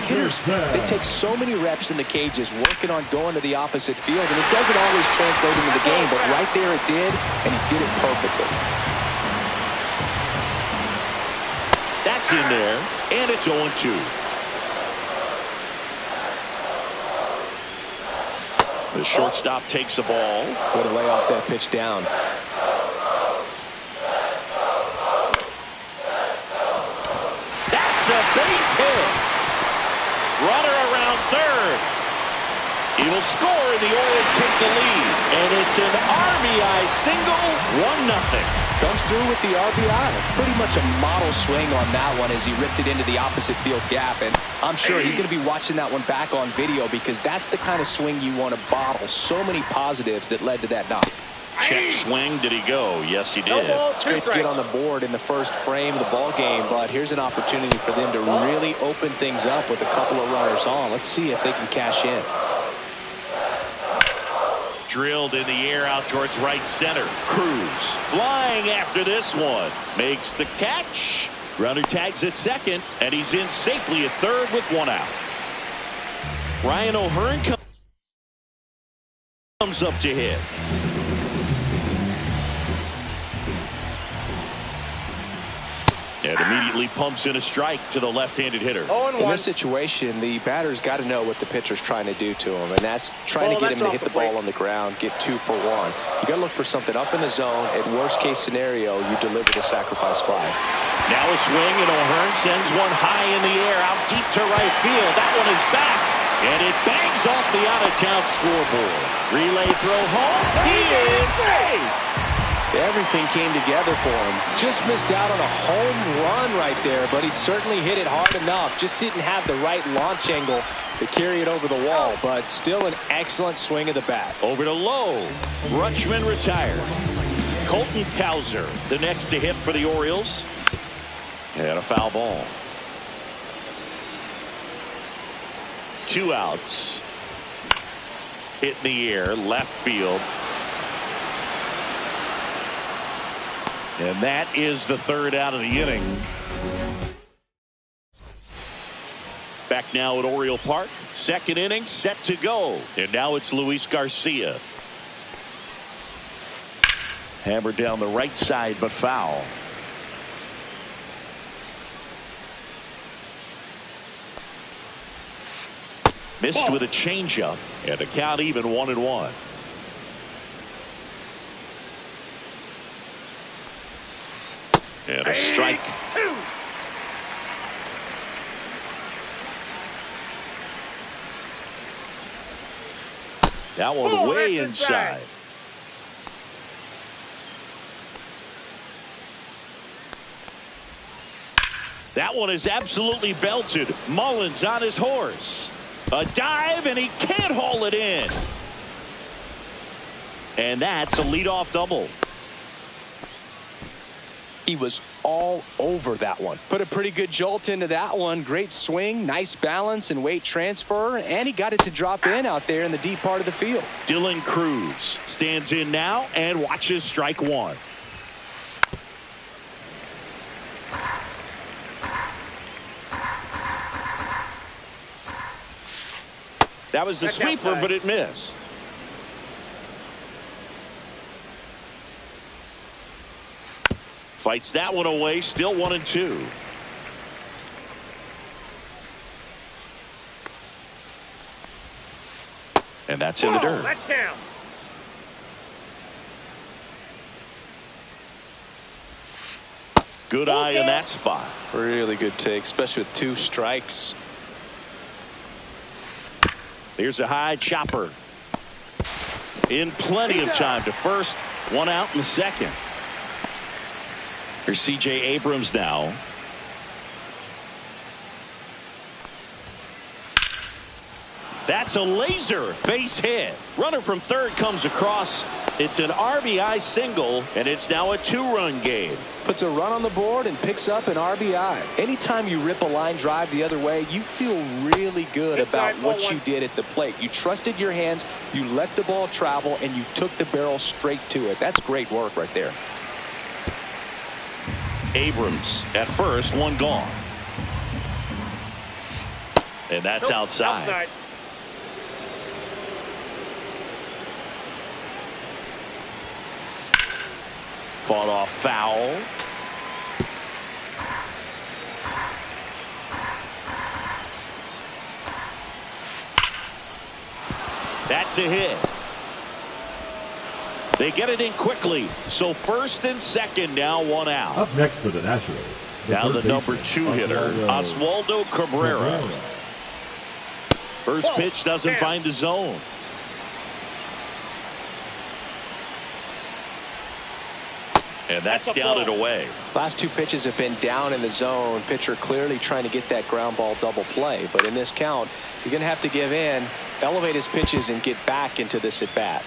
hitters, they take so many reps in the cages working on going to the opposite field, and it doesn't always translate into the game, but right there it did, and he did it perfectly. That's in there, and it's 0-2. The shortstop takes the ball. Way to lay off that pitch down. That's a base hit. Runner around third. He will score, and the Orioles take the lead. And it's an RBI single, 1-0. Comes through with the RBI. Pretty much a model swing on that one as he ripped it into the opposite field gap. And I'm sure he's going to be watching that one back on video because that's the kind of swing you want to bottle. So many positives that led to that knock. Check swing. Did he go? Yes, he did. It's great to get on the board in the first frame of the ball game, but here's an opportunity for them to really open things up with a couple of runners on. Let's see if they can cash in. Drilled in the air out towards right center. Cruz flying after this one. Makes the catch. Runner tags at second, and he's in safely at third with one out. Ryan O'Hearn comes up to hit. And immediately pumps in a strike to the left-handed hitter. In this situation, the batter's got to know what the pitcher's trying to do to him, and that's trying to get him to hit the ball on the ground, get 2 for 1. You got to look for something up in the zone. At worst-case scenario, you deliver the sacrifice fly. Now a swing, and O'Hearn sends one high in the air out deep to right field. That one is back, and it bangs off the out-of-town scoreboard. Relay throw home. He is safe. Everything came together for him. Just missed out on a home run right there, but he certainly hit it hard enough. Just didn't have the right launch angle to carry it over the wall, but still an excellent swing of the bat. Over to low. Rutschman retired. Colton Cowser, the next to hit for the Orioles. And a foul ball. 2 outs. Hit in the air, left field. And that is the 3rd out of the inning. Back now at Oriole Park. 2nd inning set to go. And now it's Luis Garcia. Hammered down the right side, but foul. Missed with a changeup. And the count even 1-1. And a strike. That one way inside. That one is absolutely belted. Mullins on his horse. A dive, and he can't haul it in. And that's a leadoff double. He was all over that one. Put a pretty good jolt into that one. Great swing, nice balance and weight transfer, and he got it to drop in out there in the deep part of the field. Dylan Cruz stands in now and watches strike 1. That was the sweeper, but it missed. Fights that one away, still 1-2. And that's in the dirt. Good eye in that spot. Really good take, especially with 2 strikes. Here's a high chopper. In plenty of time to first. 1 out in the 2nd. Here's C.J. Abrams now. That's a laser base hit. Runner from third comes across. It's an RBI single, and it's now a 2-run game. Puts a run on the board and picks up an RBI. Anytime you rip a line drive the other way, you feel really good about what you did at the plate. You trusted your hands, you let the ball travel, and you took the barrel straight to it. That's great work right there. Abrams at first, 1 gone. And that's outside. Fought off foul. That's a hit. They get it in quickly. So first and second, now one out. Up next for the Nationals. Now the number 2 hitter, Oswaldo Cabrera. First pitch doesn't find the zone. And that's down and away. Last 2 pitches have been down in the zone. Pitcher clearly trying to get that ground ball double play. But in this count, he's going to have to give in, elevate his pitches, and get back into this at bat.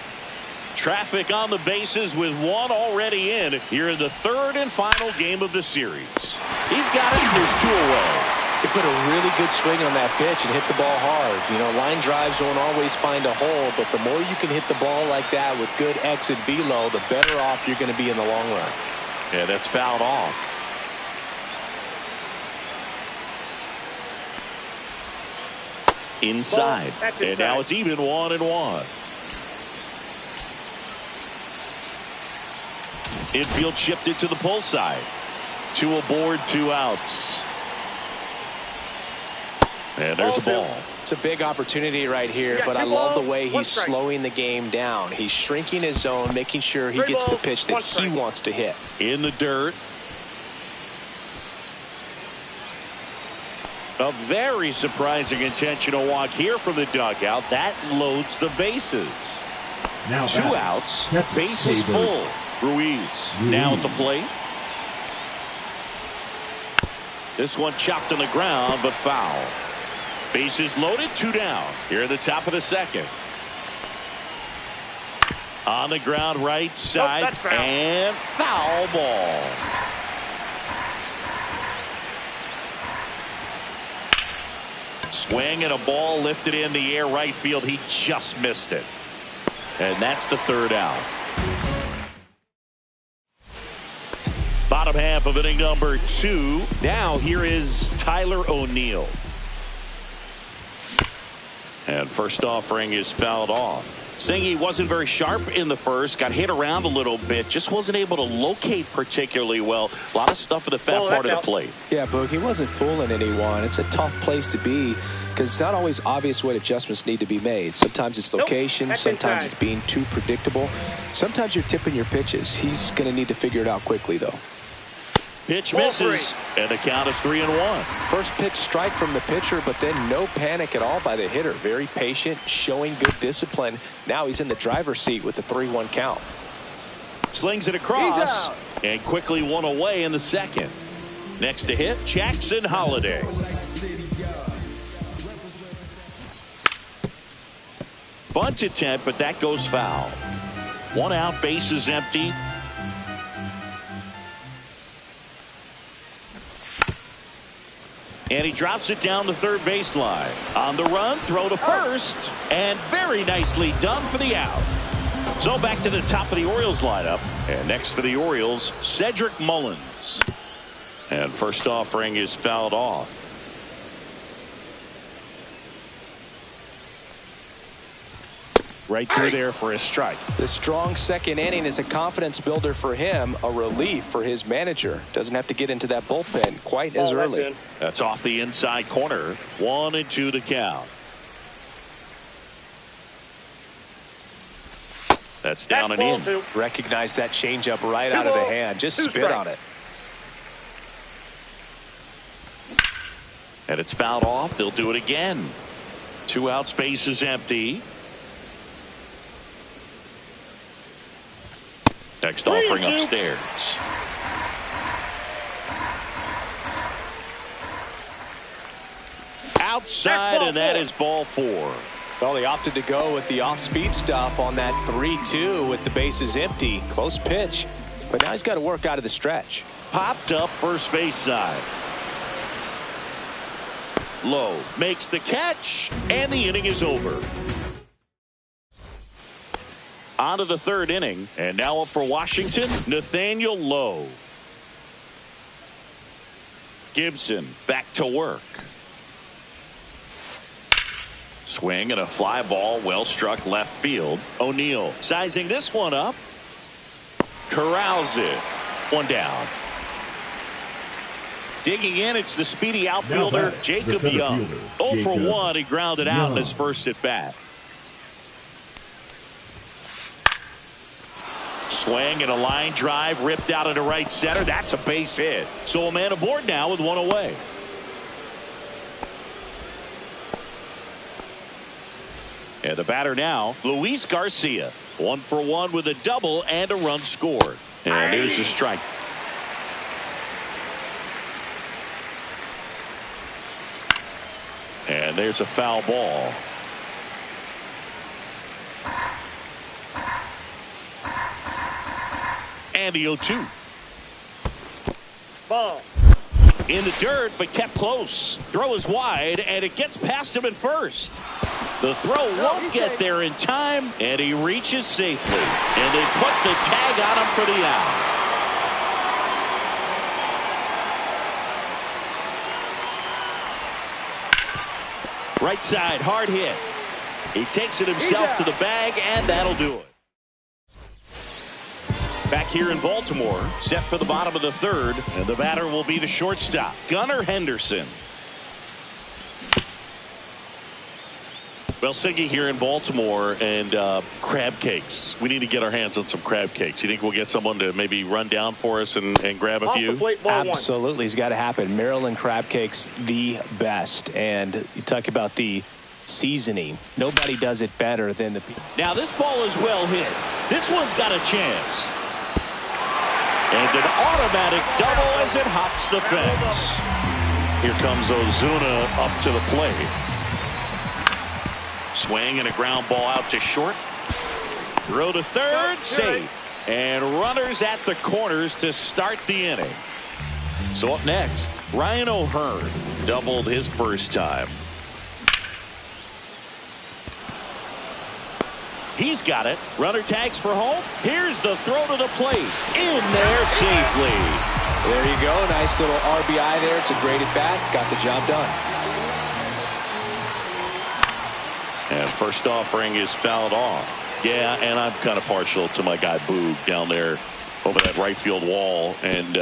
Traffic on the bases with one already in here in the 3rd and final game of the series. He's got it. There's 2 away. He put a really good swing on that pitch and hit the ball hard. You know, line drives don't always find a hole, but the more you can hit the ball like that with good exit velo, the better off you're going to be in the long run. Yeah, that's fouled off. Inside. And now it's even 1-1. Infield shifted to the pull side. 2 aboard, 2 outs. And there's a ball. It's a big opportunity right here, but I love the way he's slowing the game down. He's shrinking his zone, making sure he gets the pitch that he wants to hit. In the dirt. A very surprising intentional walk here from the dugout. That loads the bases. Now 2 outs. Bases full. Ruiz now at the plate. This one chopped on the ground, but foul. Bases loaded, 2 down. Here at the top of the 2nd. On the ground, right side, and foul ball. Swing and a ball lifted in the air right field. He just missed it. And that's the 3rd out. Bottom half of inning number 2. Now here is Tyler O'Neill. And first offering is fouled off. Saying he wasn't very sharp in the first, got hit around a little bit, just wasn't able to locate particularly well. A lot of stuff at the fat part of the plate. Yeah, Boog, he wasn't fooling anyone. It's a tough place to be because it's not always obvious what adjustments need to be made. Sometimes it's location, sometimes it's being too predictable. Sometimes you're tipping your pitches. He's going to need to figure it out quickly, though. Pitch misses, and the count is 3-1. First pitch strike from the pitcher, but then no panic at all by the hitter. Very patient, showing good discipline. Now he's in the driver's seat with the 3-1 count. Slings it across, and quickly one away in the 2nd. Next to hit, Jackson Holliday. Bunt attempt, but that goes foul. 1 out, bases empty. And he drops it down the 3rd baseline. On the run, throw to first. And very nicely done for the out. So back to the top of the Orioles lineup. And next for the Orioles, Cedric Mullins. And first offering is fouled off. Right through there for a strike. The strong 2nd inning is a confidence builder for him, a relief for his manager. Doesn't have to get into that bullpen quite as early. That's off the inside corner. 1-2 to count. That's down and in. Recognize that changeup right out of the hand. Just spit on it. And it's fouled off. They'll do it again. 2 outs, base is empty. Next offering upstairs. Outside, and that is ball 4. Well, they opted to go with the off-speed stuff on that 3-2 with the bases empty. Close pitch, but now he's got to work out of the stretch. Popped up first base side. Low makes the catch, and the inning is over. On to the 3rd inning, and now up for Washington, Nathaniel Lowe. Gibson back to work. Swing and a fly ball well struck left field. O'Neill sizing this one up. Corrals it. One down. Digging in, it's the speedy outfielder, Jacob Young. 0 for 1, he grounded out in his first at bat. Swing and a line drive ripped out into right center. That's a base hit. So a man aboard now with one away. And the batter now, Luis Garcia. 1 for 1 with a double and a run scored. And here's the strike. And there's a foul ball. And the 0-2. Ball. In the dirt, but kept close. Throw is wide, and it gets past him at first. The throw won't get there in time, and he reaches safely. And they put the tag on him for the out. Right side, hard hit. He takes it himself to the bag, and that'll do it. Back here in Baltimore, set for the bottom of the third, and the batter will be the shortstop, Gunnar Henderson. Well, Siggy here in Baltimore, and crab cakes. We need to get our hands on some crab cakes. You think we'll get someone to maybe run down for us and grab a few? Off the plate, ball Absolutely, it's got to happen. Maryland crab cakes, the best. And you talk about the seasoning. Nobody does it better than the. Now this ball is well hit. This one's got a chance. And an automatic double as it hops the fence. Here comes Ozuna up to the plate. Swing and a ground ball out to short. Throw to third, safe. And runners at the corners to start the inning. So up next, Ryan O'Hearn doubled his first time. He's got it. Runner tags for home. Here's the throw to the plate. In there safely. There you go. Nice little RBI there. It's a great at bat. Got the job done. And first offering is fouled off. Yeah, and I'm kind of partial to my guy Boog down there over that right field wall. And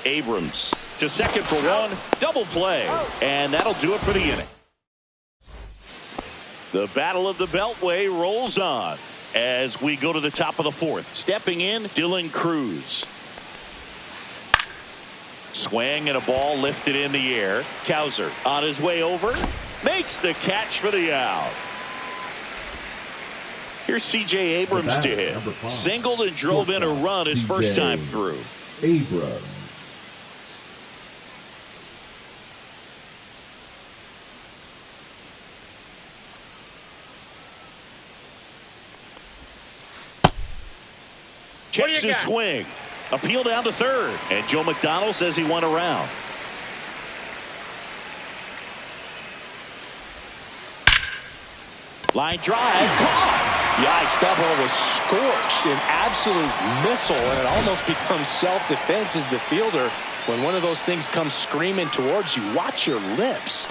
Abrams to second for one. Double play. And that'll do it for the inning. The Battle of the Beltway rolls on as we go to the top of the fourth. Stepping in, Dylan Cruz. Swing and a ball lifted in the air. Cowser on his way over. Makes the catch for the out. Here's C.J. Abrams to hit. Singled and drove in a run his first time through. Abrams. Checks his swing. Appeal down to third. And Joe McDonald says he went around. Line drive. Yikes, that ball was scorched, an absolute missile, and it almost becomes self-defense as the fielder. When one of those things comes screaming towards you, watch your lips.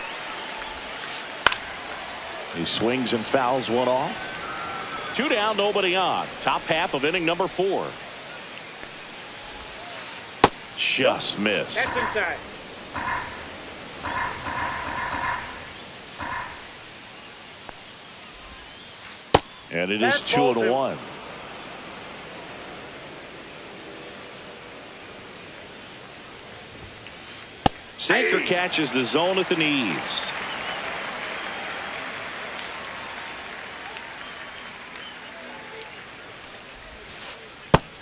He swings and fouls one off. 2 down, nobody on. Top half of inning number 4. Just missed. That's inside. And it is 2-1. Sinker catches the zone at the knees.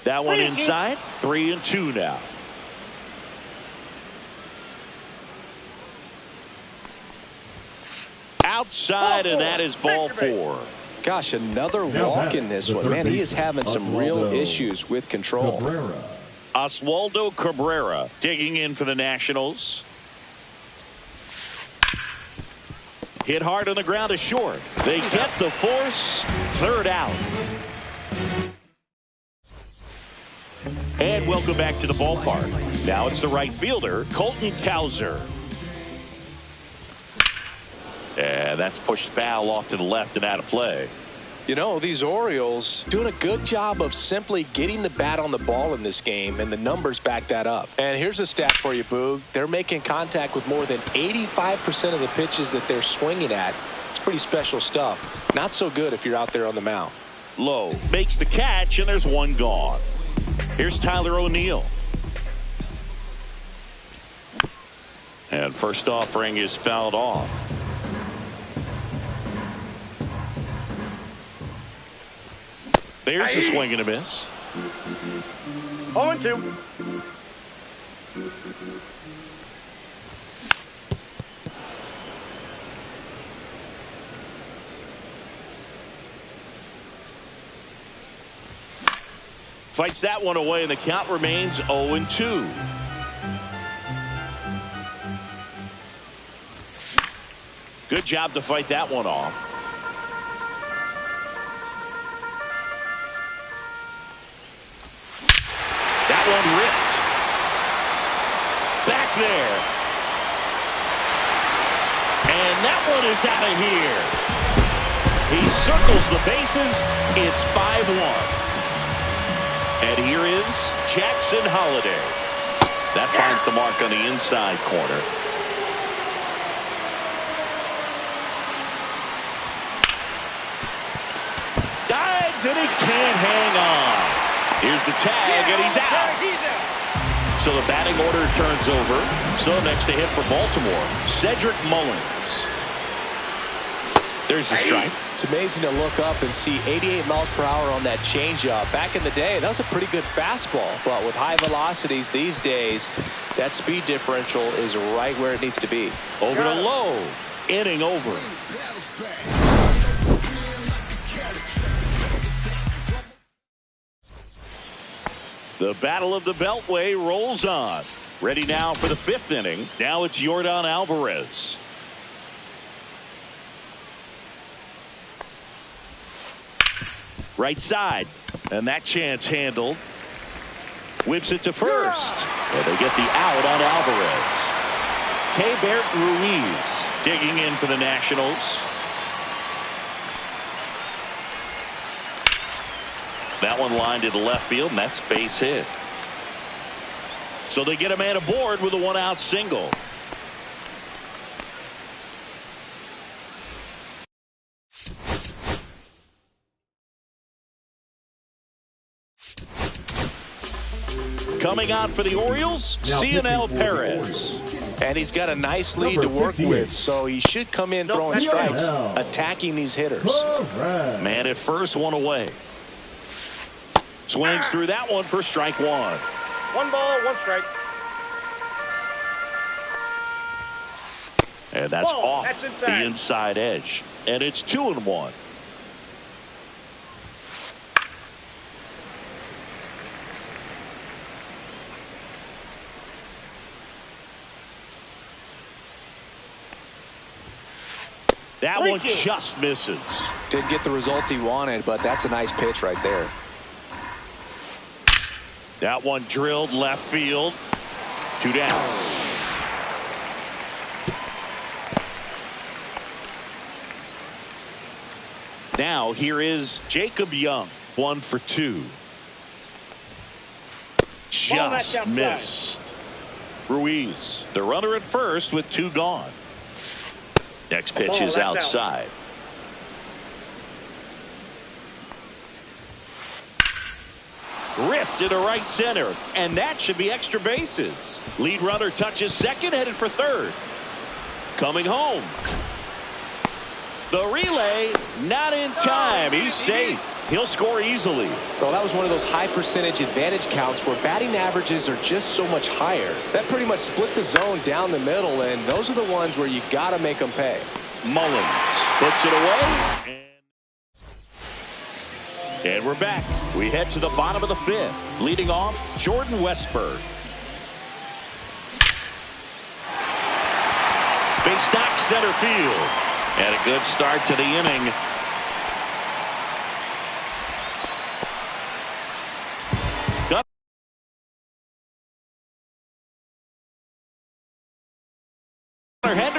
That one inside. 3-2 now. Outside, and that is ball 4. Gosh, another walk in this one. Man, he is having some real issues with control. Oswaldo Cabrera digging in for the Nationals. Hit hard on the ground to short. They get the force. Third out. And welcome back to the ballpark. Now it's the right fielder, Colton Cowser. And that's pushed foul off to the left and out of play. You know, these Orioles doing a good job of simply getting the bat on the ball in this game, and the numbers back that up. And here's a stat for you, Boog. They're making contact with more than 85% of the pitches that they're swinging at. It's pretty special stuff. Not so good if you're out there on the mound. Low makes the catch, and there's one gone. Here's Tyler O'Neill. And first offering is fouled off. There's a swing and a miss. 0-2. Fights that one away, and the count remains 0-2. Good job to fight that one off. That one ripped. Back there. And that one is out of here. He circles the bases. It's 5-1. And here is Jackson Holliday. That finds the mark on the inside corner. Dives, and he can't hang on. Here's the tag, and he's out. So the batting order turns over. So next to hit for Baltimore, Cedric Mullins. There's the strike. It's amazing to look up and see 88 miles per hour on that changeup. Back in the day, that was a pretty good fastball. But with high velocities these days, that speed differential is right where it needs to be. Over to Low. Inning over. The Battle of the Beltway rolls on. Ready now for the 5th inning. Now it's Yordan Alvarez. Right side. And that chance handled. Whips it to first. And they get the out on Alvarez. Keibert Ruiz digging in for the Nationals. That one lined to the left field, and that's base hit. So they get a man aboard with a 1-out single. Coming out for the Orioles, Cionel Perez. And he's got a nice lead to work with, so he should come in throwing strikes, attacking these hitters. Man at first, one away. Swings through that one for strike one. 1 ball, 1 strike. And that's off that's the inside edge. And it's 2-1. That one just misses. Didn't get the result he wanted, but that's a nice pitch right there. That one drilled left field. 2 down. Now here is Jacob Young. 1 for 2. Just missed. Ruiz, the runner at first with 2 gone. Next pitch is outside. Ripped into right center, and that should be extra bases. Lead runner touches second, headed for third. Coming home. The relay, not in time. He's safe. He'll score easily. Well, that was one of those high percentage advantage counts where batting averages are just so much higher. That pretty much split the zone down the middle, and those are the ones where you got to make them pay. Mullins puts it away. And we're back. We head to the bottom of the 5th. Leading off, Jordan Westburg. Base knock center field. And a good start to the inning.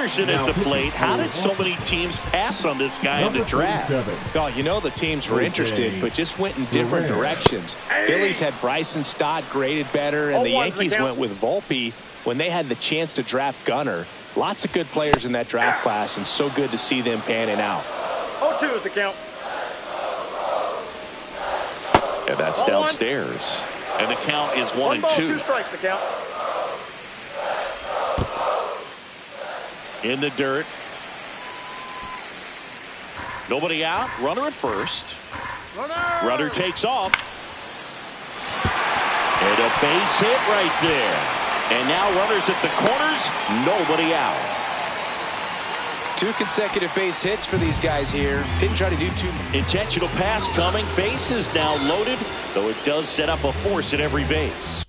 Henderson at the plate. How did so many teams pass on this guy in the draft? Oh, you know the teams were interested, but just went in different directions. Phillies had Bryson Stott graded better, and the Yankees went with Volpe when they had the chance to draft Gunnar. Lots of good players in that draft class, and so good to see them panning out. 0-2 is the count. And that's downstairs. And the count is 1-2. 2 strikes the count. In the dirt. Nobody out. Runner at first. Runner takes off. And a base hit right there. And now runners at the corners. Nobody out. 2 consecutive base hits for these guys here. Didn't try to do too much. Intentional pass coming. Base is now loaded, though it does set up a force at every base.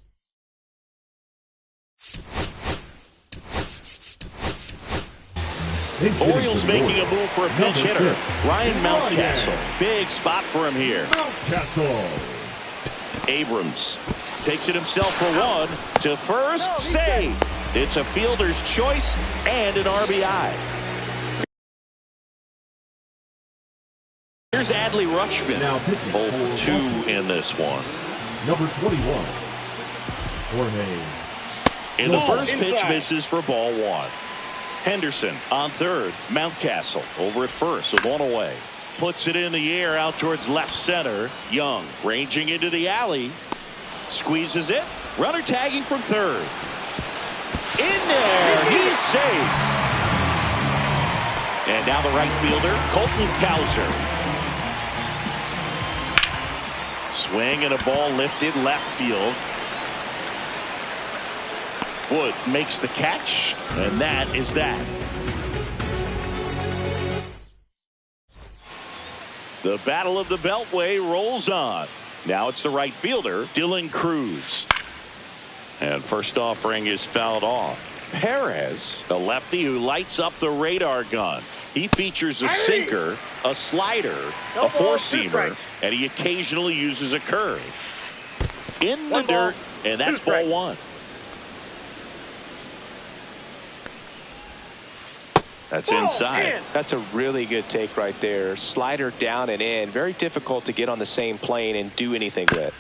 Orioles making a move for a pinch hitter. Ryan Mountcastle. Big spot for him here. Abrams takes it himself for one. To first, save. It's a fielder's choice and an RBI. Here's Adley Rutschman. 0 for 2 in this one. Number 21. In the first pitch, misses for ball 1. Henderson on third. Mountcastle over at first with 1 away. Puts it in the air out towards left center. Young ranging into the alley. Squeezes it. Runner tagging from third. In there. He's safe. And now the right fielder, Colton Cowser. Swing and a ball lifted left field. Wood makes the catch, and that is that. The battle of the Beltway rolls on. Now it's the right fielder, Dylan Cruz. And first offering is fouled off. Perez, the lefty who lights up the radar gun. He features a sinker, a slider, a four-seamer, and he occasionally uses a curve. In the dirt, and that's ball 1. That's inside. That's a really good take right there. Slider down and in. Very difficult to get on the same plane and do anything with.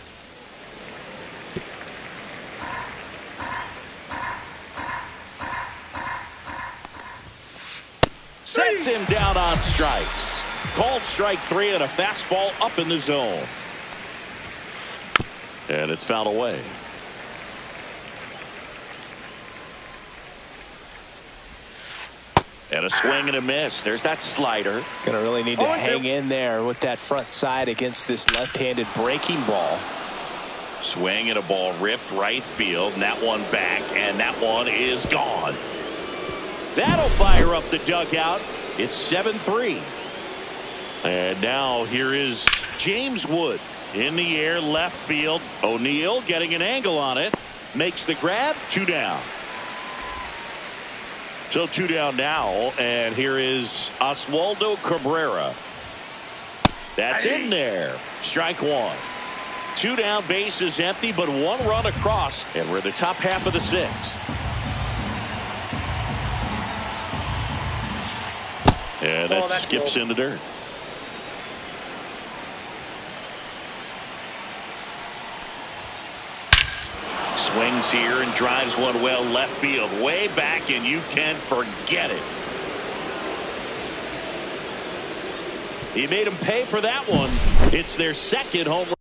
Sets him down on strikes. Called strike 3 and a fastball up in the zone. And it's fouled away. And a swing and a miss. There's that slider. Gonna really need to hang in there with that front side against this left-handed breaking ball. Swing and a ball ripped right field. And that one back. And that one is gone. That'll fire up the dugout. It's 7-3. And now here is James Wood. In the air, left field. O'Neill getting an angle on it. Makes the grab. 2 down. So 2 down now, and here is Oswaldo Cabrera. That's in there. Strike 1. 2 down, base is empty, but 1 run across, and we're in the top half of the 6th. And that skips in the dirt. Swings here and drives one well left field, way back, and you can forget it. He made him pay for that one. It's their second home run.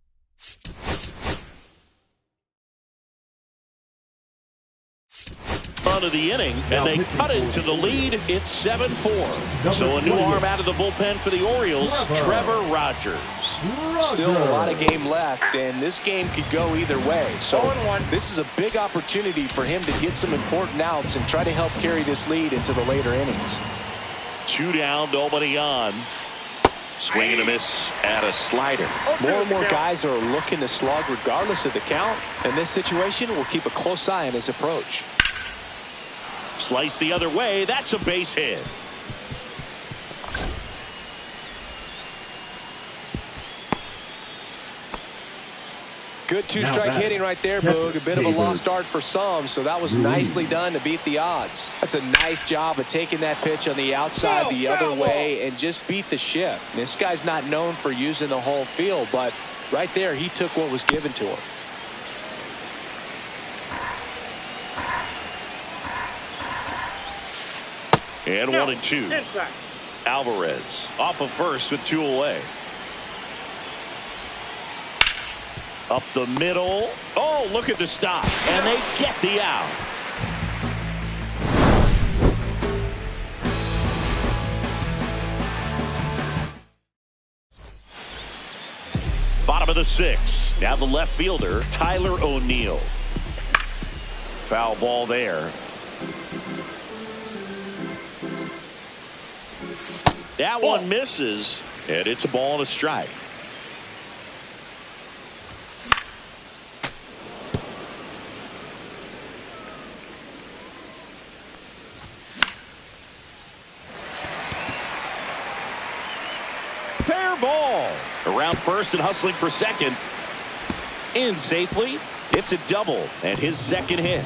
Of the inning, and they cut it to the lead. It's 7-4. So a new arm out of the bullpen for the Orioles, Trevor Rogers. Still a lot of game left, and this game could go either way. So this is a big opportunity for him to get some important outs and try to help carry this lead into the later innings. 2 down, nobody on. Swing and a miss at a slider. More and more guys are looking to slug regardless of the count. In this situation, we'll keep a close eye on his approach. Slice the other way. That's a base hit. Good two-strike hitting right there, Boog. A bit of a lost start for some, so that was nicely done to beat the odds. That's a nice job of taking that pitch on the outside the other way and just beat the shift. This guy's not known for using the whole field, but right there he took what was given to him. And 1-2. Inside. Alvarez off of first with 2 away. Up the middle. Oh, look at the stop. And they get the out. Bottom of the 6th. Now the left fielder, Tyler O'Neill. Foul ball there. That one misses, and it's a ball and a strike. Fair ball. Around first and hustling for second. In safely. It's a double and his second hit.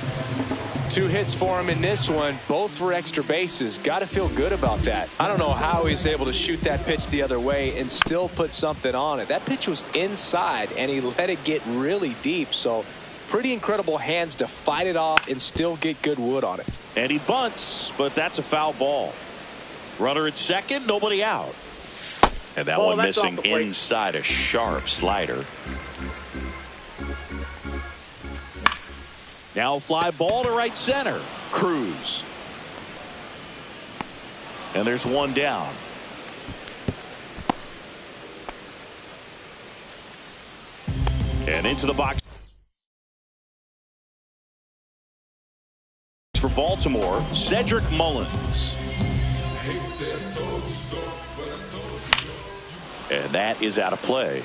2 hits for him in this one, both for extra bases. Got to feel good about that. I don't know how he's able to shoot that pitch the other way and still put something on it. That pitch was inside, and he let it get really deep. So pretty incredible hands to fight it off and still get good wood on it. And he bunts, but that's a foul ball. Runner at second, nobody out. And that one missing inside, a sharp slider. Now fly ball to right center. Cruz. And there's one down. And into the box for Baltimore, Cedric Mullins. And that is out of play.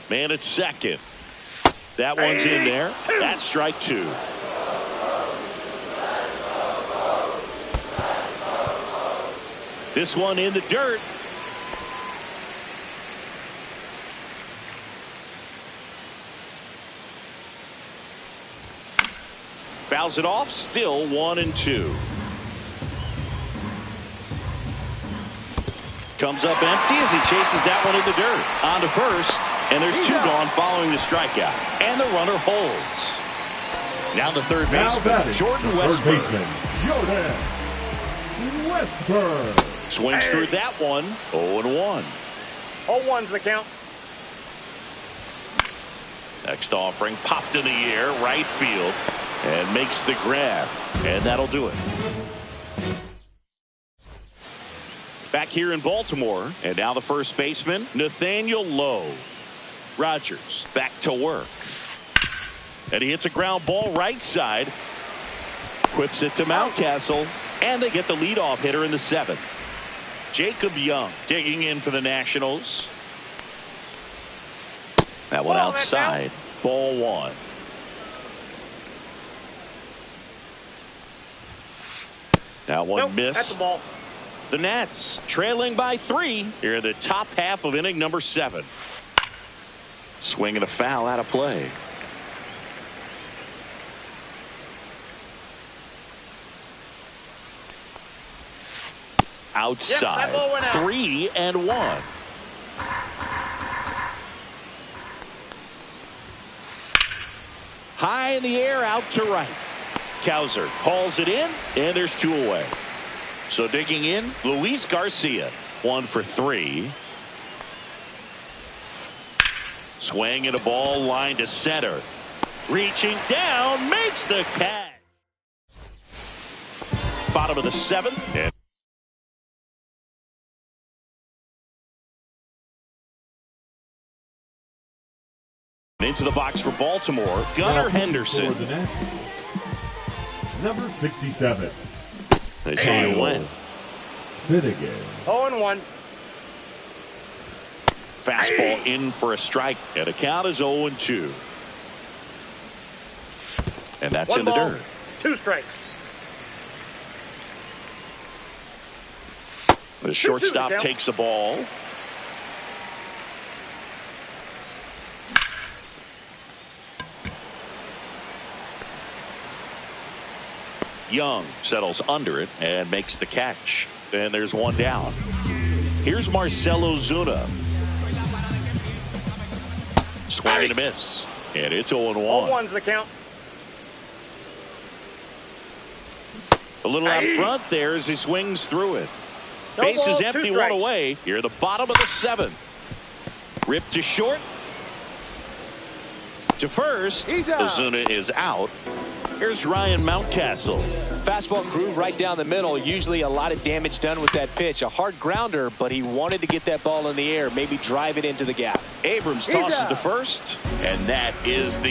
Man at second. That one's in there. That's strike 2. This one in the dirt. Fouls it off. Still 1-2. Comes up empty as he chases that one in the dirt. On to first. And there's 2 gone following the strikeout. And the runner holds. Now the third baseman, Jordan Westburg. Swings through that one. 0-1. 0-1's the count. Next offering popped in the air, right field, and makes the grab. And that'll do it. Back here in Baltimore, and now the first baseman, Nathaniel Lowe. Rogers back to work. And he hits a ground ball right side. Whips it to Mountcastle. And they get the leadoff hitter in the 7th. Jacob Young digging in for the Nationals. That one outside. Ball 1. That one missed. That's the ball. The Nats trailing by 3 here in the top half of inning number 7. Swing and a foul out of play. Outside. 3-1. High in the air, out to right. Cowser hauls it in, and there's 2 away. So digging in, Luis Garcia, 1 for 3. Swing and a ball line to center. Reaching down, makes the catch. Bottom of the 7th. And into the box for Baltimore, Gunnar Henderson. For the number 67. They say to win. Finnegan. 0-1. Fastball in for a strike, and the count is 0-2. And that's 1 in the ball, dirt. 2 strikes. The shortstop takes the ball. Young settles under it and makes the catch. And there's one down. Here's Marcelo Zuna. Swing and a miss. And it's 0-1. 0-1's the count. A little out front there as he swings through it. No Base is ball, empty, 2 one strikes. away. Here at the bottom of the 7th. Ripped to short. To first. Ozuna is out. Here's Ryan Mountcastle. Fastball groove right down the middle. Usually a lot of damage done with that pitch. A hard grounder, but he wanted to get that ball in the air, maybe drive it into the gap. Abrams tosses to first, and that is the